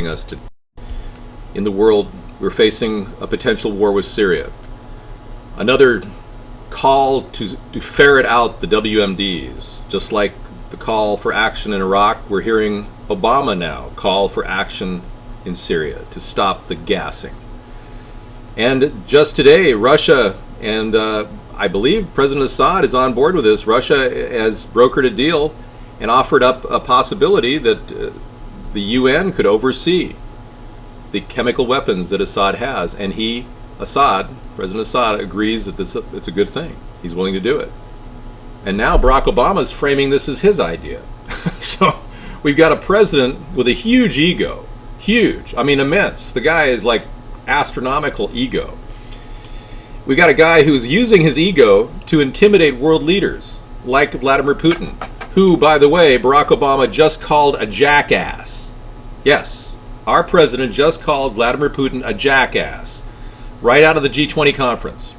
us to. In the world, we're facing a potential war with Syria. Another call to ferret out the WMDs, just like the call for action in Iraq. We're hearing Obama now call for action in Syria to stop the gassing. And just today, Russia and I believe President Assad is on board with this. Russia has brokered a deal and offered up a possibility that the UN could oversee the chemical weapons that Assad has, and President Assad, agrees that it's a good thing. He's willing to do it. And now Barack Obama is framing this as his idea. So we've got a president with a huge ego, huge, I mean immense. The guy is like astronomical ego. We got a guy who's using his ego to intimidate world leaders like Vladimir Putin, who, by the way, Barack Obama just called a jackass. Yes, our president just called Vladimir Putin a jackass right out of the G20 conference.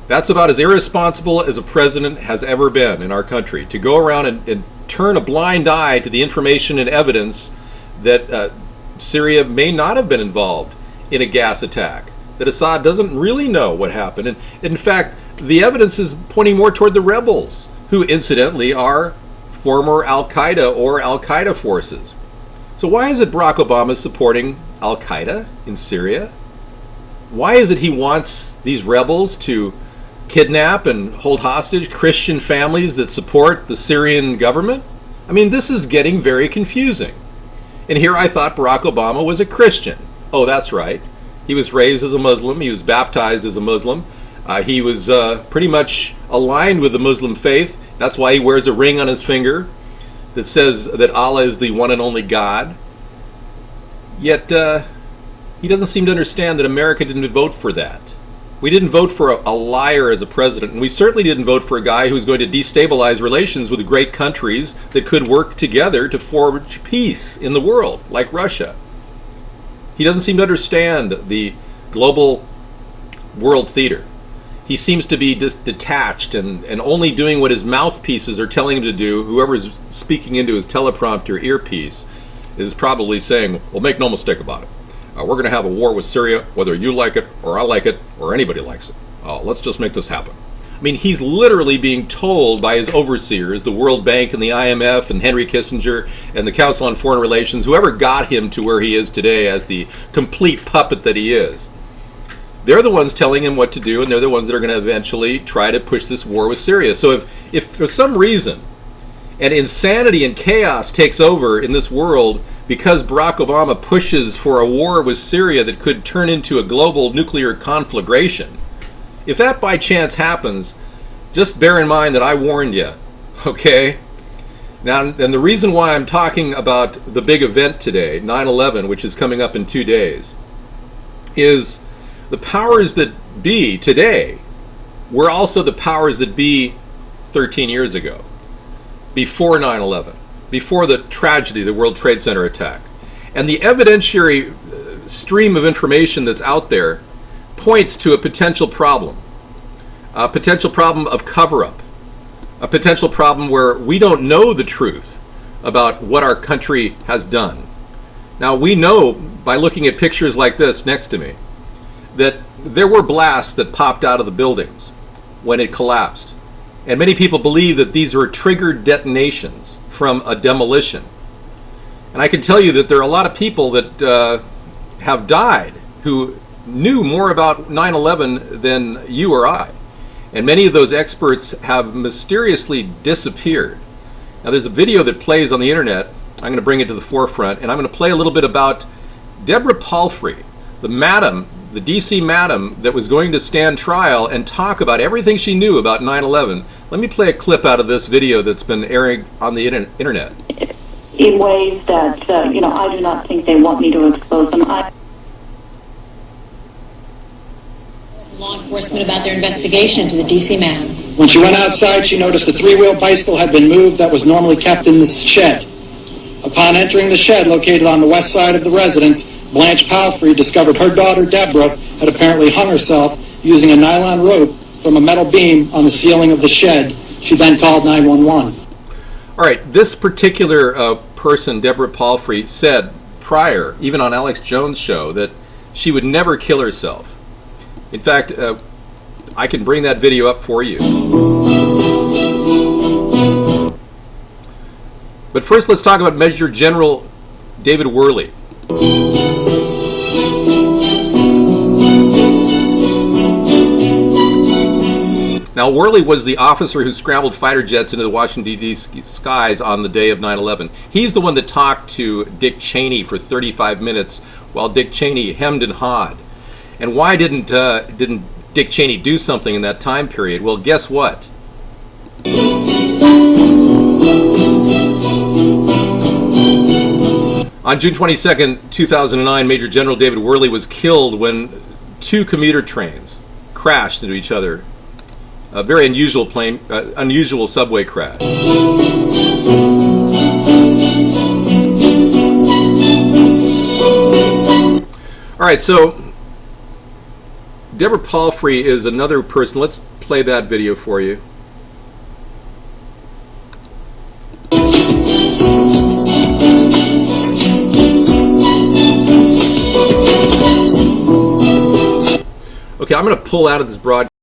That's about as irresponsible as a president has ever been in our country, to go around and turn a blind eye to the information and evidence that Syria may not have been involved in a gas attack, that Assad doesn't really know what happened. And in fact, the evidence is pointing more toward the rebels, who incidentally are former Al-Qaeda or Al-Qaeda forces. So why is it Barack Obama supporting Al-Qaeda in Syria? Why is it he wants these rebels to kidnap and hold hostage Christian families that support the Syrian government? I mean, this is getting very confusing. And here I thought Barack Obama was a Christian. Oh, that's right. He was raised as a Muslim. He was baptized as a Muslim. He was pretty much aligned with the Muslim faith. That's why he wears a ring on his finger that says that Allah is the one and only God. Yet he doesn't seem to understand that America didn't vote for that. We didn't vote for a liar as a president, and we certainly didn't vote for a guy who's going to destabilize relations with great countries that could work together to forge peace in the world, like Russia. He doesn't seem to understand the global world theater. He seems to be detached and only doing what his mouthpieces are telling him to do. Whoever's speaking into his teleprompter earpiece is probably saying, well, make no mistake about it. We're going to have a war with Syria, whether you like it or I like it or anybody likes it. Let's just make this happen. I mean, he's literally being told by his overseers, the World Bank and the IMF and Henry Kissinger and the Council on Foreign Relations, whoever got him to where he is today as the complete puppet that he is. They're the ones telling him what to do, and they're the ones that are going to eventually try to push this war with Syria. So if for some reason and insanity and chaos takes over in this world because Barack Obama pushes for a war with Syria that could turn into a global nuclear conflagration, if that by chance happens, just bear in mind that I warned you, okay? Now, and the reason why I'm talking about the big event today, 9/11, which is coming up in 2 days, is the powers that be today were also the powers that be 13 years ago, before 9/11, before the tragedy, the World Trade Center attack. And the evidentiary stream of information that's out there points to a potential problem of cover-up, a potential problem where we don't know the truth about what our country has done. Now, we know by looking at pictures like this next to me that there were blasts that popped out of the buildings when it collapsed. And many people believe that these were triggered detonations from a demolition. And I can tell you that there are a lot of people that have died who knew more about 9/11 than you or I. And many of those experts have mysteriously disappeared. Now, there's a video that plays on the internet. I'm going to bring it to the forefront, and I'm going to play a little bit about Deborah Palfrey, the madam, the DC madam that was going to stand trial and talk about everything she knew about 9/11. Let me play a clip out of this video that's been airing on the internet. In ways that, I do not think they want me to expose them. Law enforcement about their investigation to the DC man. When she went outside, she noticed the three-wheel bicycle had been moved that was normally kept in the shed. Upon entering the shed located on the west side of the residence, Blanche Palfrey discovered her daughter, Deborah, had apparently hung herself using a nylon rope from a metal beam on the ceiling of the shed. She then called 911. All right, this particular person, Deborah Palfrey, said prior, even on Alex Jones' show, that she would never kill herself. In fact, I can bring that video up for you. But first, let's talk about Major General David Worley. Now, Worley was the officer who scrambled fighter jets into the Washington, D.C. skies on the day of 9/11. He's the one that talked to Dick Cheney for 35 minutes while Dick Cheney hemmed and hawed. And why didn't Dick Cheney do something in that time period? Well, guess what? On June 22nd, 2009, Major General David Worley was killed when two commuter trains crashed into each other. A very unusual subway crash. All right, so Deborah Palfrey is another person. Let's play that video for you. Okay, I'm going to pull out of this broadcast.